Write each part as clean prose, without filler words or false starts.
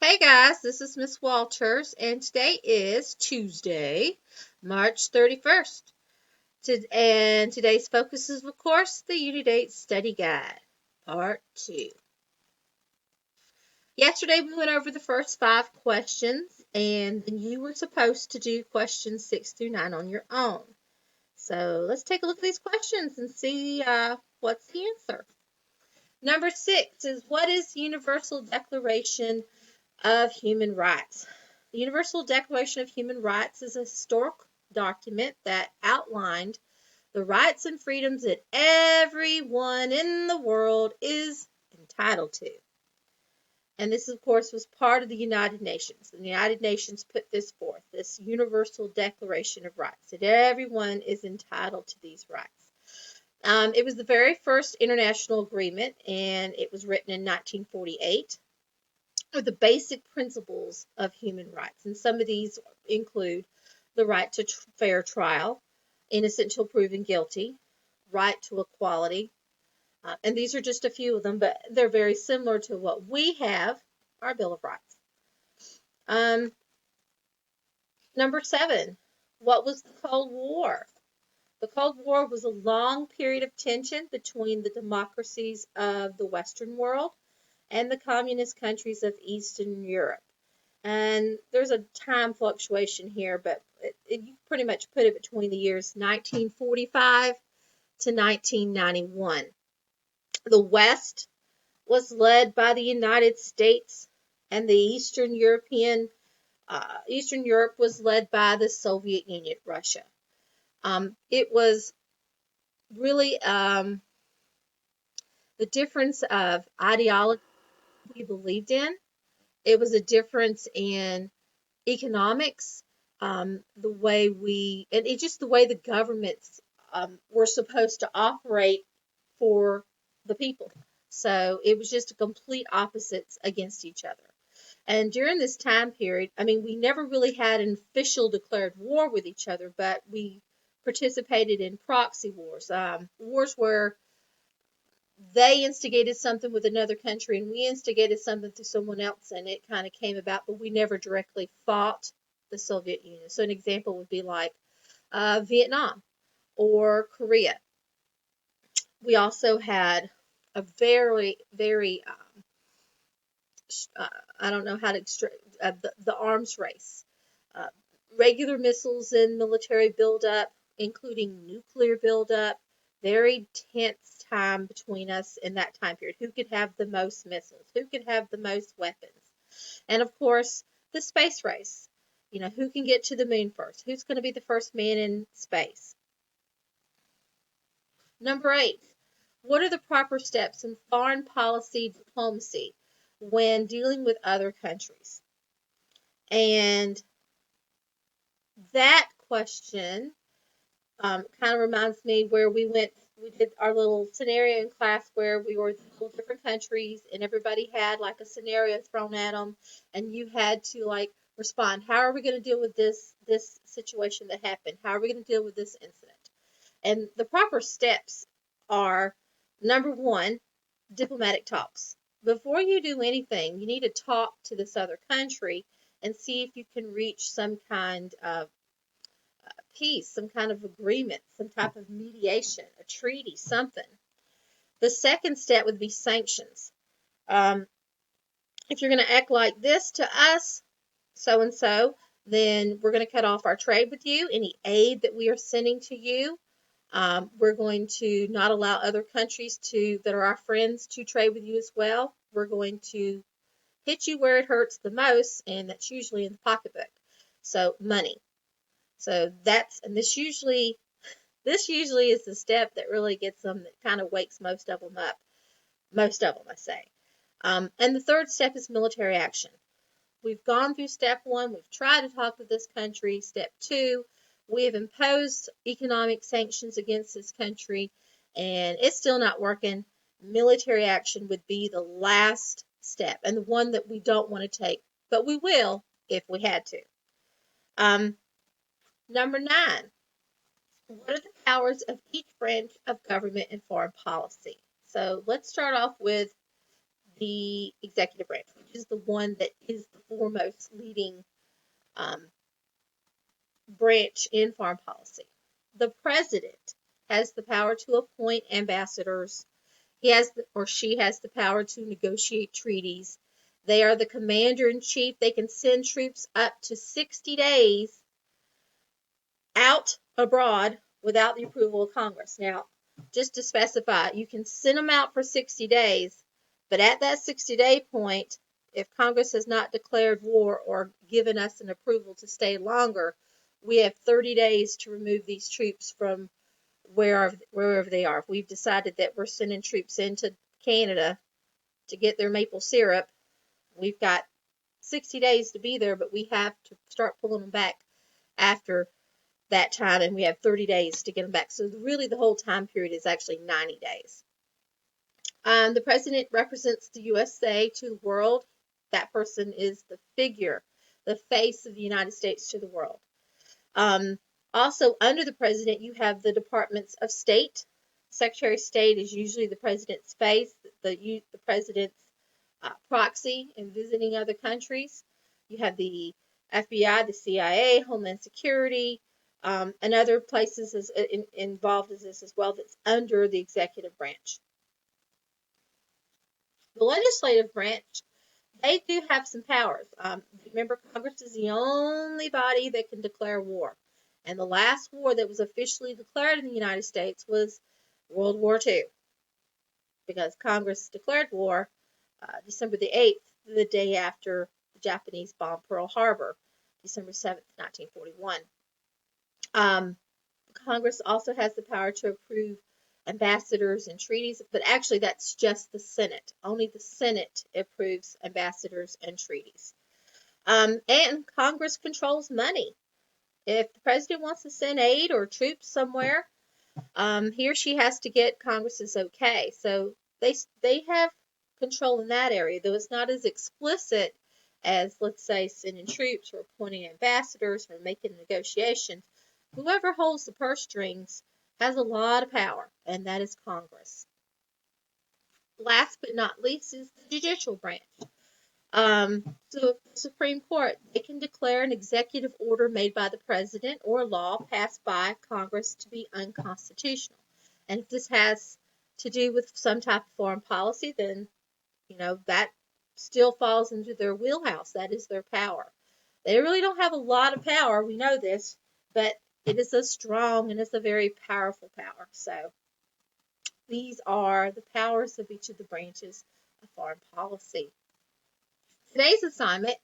Hey guys, this is Miss Walters, and today is Tuesday, March 31st. And today's focus is, of course, the Unidate Study Guide, Part 2. Yesterday we went over the first 5 questions, and then you were supposed to do questions 6 through 9 on your own. So let's take a look at these questions and see what's the answer. Number 6 is, what is the Universal Declaration of Human Rights? The Universal Declaration of Human Rights is a historic document that outlined the rights and freedoms that everyone in the world is entitled to. And this, of course, was part of the United Nations. The United Nations put this forth, this Universal Declaration of Rights, that everyone is entitled to these rights. It was the very first international agreement, and it was written in 1948. Are the basic principles of human rights. And some of these include the right to fair trial, innocent till proven guilty, right to equality. And these are just a few of them, but they're very similar to what we have, our Bill of Rights. Number 7, what was the Cold War? The Cold War was a long period of tension between the democracies of the Western world and the communist countries of Eastern Europe. And there's a time fluctuation here, but you pretty much put it between the years 1945 to 1991. The West was led by the United States, and the Eastern Europe was led by the Soviet Union, Russia. It was really the difference of ideology we believed in. It was a difference in economics, the way the way the governments were supposed to operate for the people. So it was just a complete opposites against each other. And during this time period, we never really had an official declared war with each other, but we participated in proxy wars, wars where they instigated something with another country and we instigated something through someone else, and it kind of came about, but we never directly fought the Soviet Union. So an example would be like Vietnam or Korea. We also had a very, very, I don't know how to the arms race. Regular missiles and military buildup, including nuclear buildup. Very tense time between us in that time period. Who could have the most missiles? Who could have the most weapons? And of course, the space race. Who can get to the moon first? Who's going to be the first man in space? Number 8, what are the proper steps in foreign policy diplomacy when dealing with other countries? And that question kind of reminds me where we did our little scenario in class where we were in different countries and everybody had like a scenario thrown at them and you had to like respond. How are we going to deal with this situation that happened? How are we going to deal with this incident? And the proper steps are, number 1, diplomatic talks. Before you do anything, you need to talk to this other country and see if you can reach some kind of peace, some kind of agreement, some type of mediation, a treaty, something. The second step would be sanctions. If you're going to act like this to us, so and so, then we're going to cut off our trade with you. Any aid that we are sending to you, we're going to not allow other countries that are our friends to trade with you as well. We're going to hit you where it hurts the most, and that's usually in the pocketbook. So money. So this usually is the step that really gets them, that kind of wakes most of them up. Most of them, I say. And the third step is military action. We've gone through step 1. We've tried to talk with this country. Step 2, we have imposed economic sanctions against this country, and it's still not working. Military action would be the last step, and the one that we don't want to take, but we will if we had to. Number 9, what are the powers of each branch of government in foreign policy? So let's start off with the executive branch, which is the one that is the foremost leading branch in foreign policy. The president has the power to appoint ambassadors. He has or she has the power to negotiate treaties. They are the commander in chief. They can send troops up to 60 days out abroad without the approval of Congress. Now, just to specify, you can send them out for 60 days, but at that 60-day point, if Congress has not declared war or given us an approval to stay longer, we have 30 days to remove these troops from wherever they are. If we've decided that we're sending troops into Canada to get their maple syrup, we've got 60 days to be there, but we have to start pulling them back after that time, and we have 30 days to get them back. So really the whole time period is actually 90 days. The president represents the USA to the world. That person is the figure, the face of the United States to the world. Also, under the president, you have the departments of state. Secretary of State is usually the president's face, the president's proxy in visiting other countries. You have the FBI, the CIA, Homeland Security, and other places involved in this as well that's under the executive branch. The legislative branch, they do have some powers. Remember, Congress is the only body that can declare war. And the last war that was officially declared in the United States was World War II, because Congress declared war December the 8th, the day after the Japanese bombed Pearl Harbor, December 7th, 1941. Congress also has the power to approve ambassadors and treaties, but actually that's just the Senate. Only the Senate approves ambassadors and treaties. And Congress controls money. If the president wants to send aid or troops somewhere, he or she has to get Congress's okay. So they have control in that area, though it's not as explicit as, let's say, sending troops or appointing ambassadors or making negotiations. Whoever holds the purse strings has a lot of power, and that is Congress. Last but not least is the judicial branch. So the Supreme Court, they can declare an executive order made by the president or a law passed by Congress to be unconstitutional. And if this has to do with some type of foreign policy, then, that still falls into their wheelhouse. That is their power. They really don't have a lot of power. We know this, but it is a strong and it's a very powerful power. So these are the powers of each of the branches of foreign policy. Today's assignment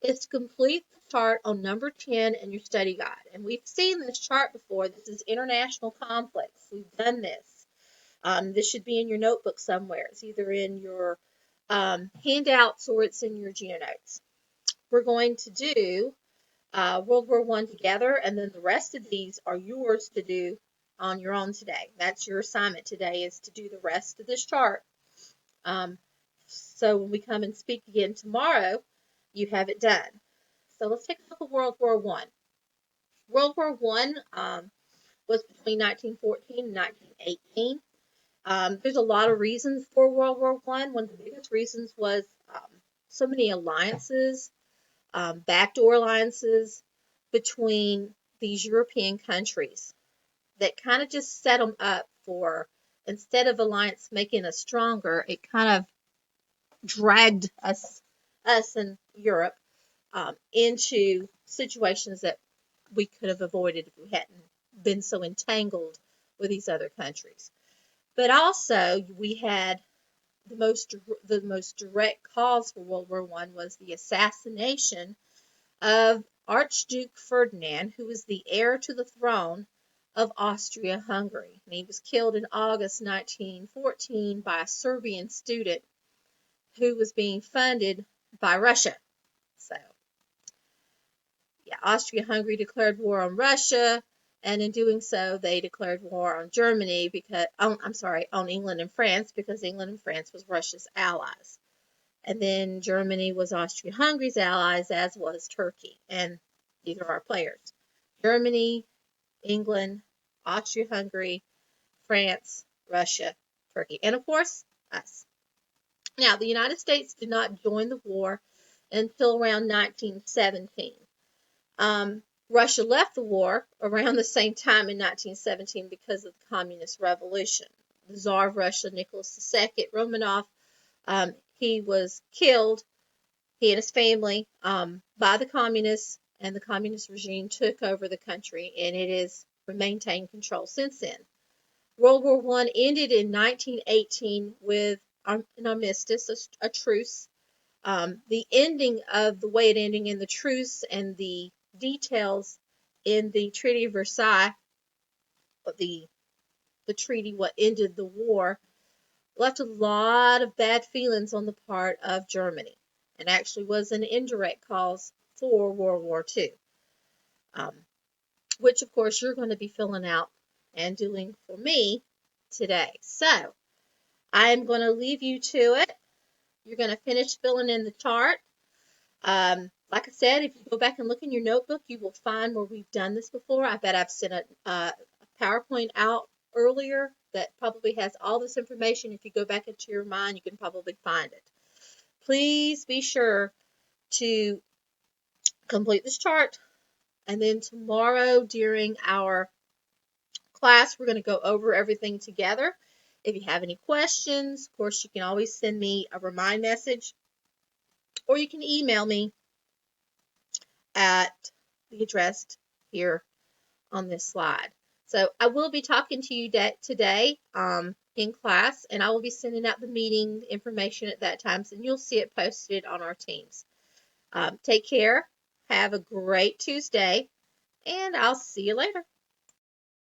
is to complete the chart on number 10 in your study guide. And we've seen this chart before. This is international conflicts. We've done this. This should be in your notebook somewhere. It's either in your handouts or it's in your GeoNotes. We're going to do World War I together, and then the rest of these are yours to do on your own today. That's your assignment today, is to do the rest of this chart. So when we come and speak again tomorrow, you have it done. So let's take a look at World War I. World War I was between 1914 and 1918. There's a lot of reasons for World War I. One of the biggest reasons was so many alliances, backdoor alliances between these European countries that kind of just set them up for, instead of alliance making us stronger, it kind of dragged us in Europe into situations that we could have avoided if we hadn't been so entangled with these other countries. But also, we had the most direct cause for World War I was the assassination of Archduke Ferdinand, who was the heir to the throne of Austria-Hungary. And he was killed in August 1914 by a Serbian student who was being funded by Russia. So, Austria-Hungary declared war on Russia, and in doing so, they declared war on Germany on England and France, because England and France was Russia's allies. And then Germany was Austria-Hungary's allies, as was Turkey. And these are our players. Germany, England, Austria-Hungary, France, Russia, Turkey, and of course, us. Now, the United States did not join the war until around 1917. Russia left the war around the same time in 1917 because of the Communist Revolution. The Tsar of Russia, Nicholas II Romanov, he was killed, he and his family, by the communists, and the communist regime took over the country, and it has maintained control since then. World War I ended in 1918 with an armistice, a truce. The ending of the way it ended in the truce and the details in the Treaty of Versailles, the treaty what ended the war, left a lot of bad feelings on the part of Germany, and actually was an indirect cause for World War II, which of course you're going to be filling out and doing for me today. So I'm going to leave you to it. You're going to finish filling in the chart. Like I said, if you go back and look in your notebook, you will find where we've done this before. I bet I've sent a PowerPoint out earlier that probably has all this information. If you go back into your mind, you can probably find it. Please be sure to complete this chart. And then tomorrow during our class, we're going to go over everything together. If you have any questions, of course, you can always send me a remind message, or you can email me at the address here on this slide. So I will be talking to you today in class, and I will be sending out the meeting information at that time, so you'll see it posted on our teams. Take care. Have a great Tuesday, and I'll see you later.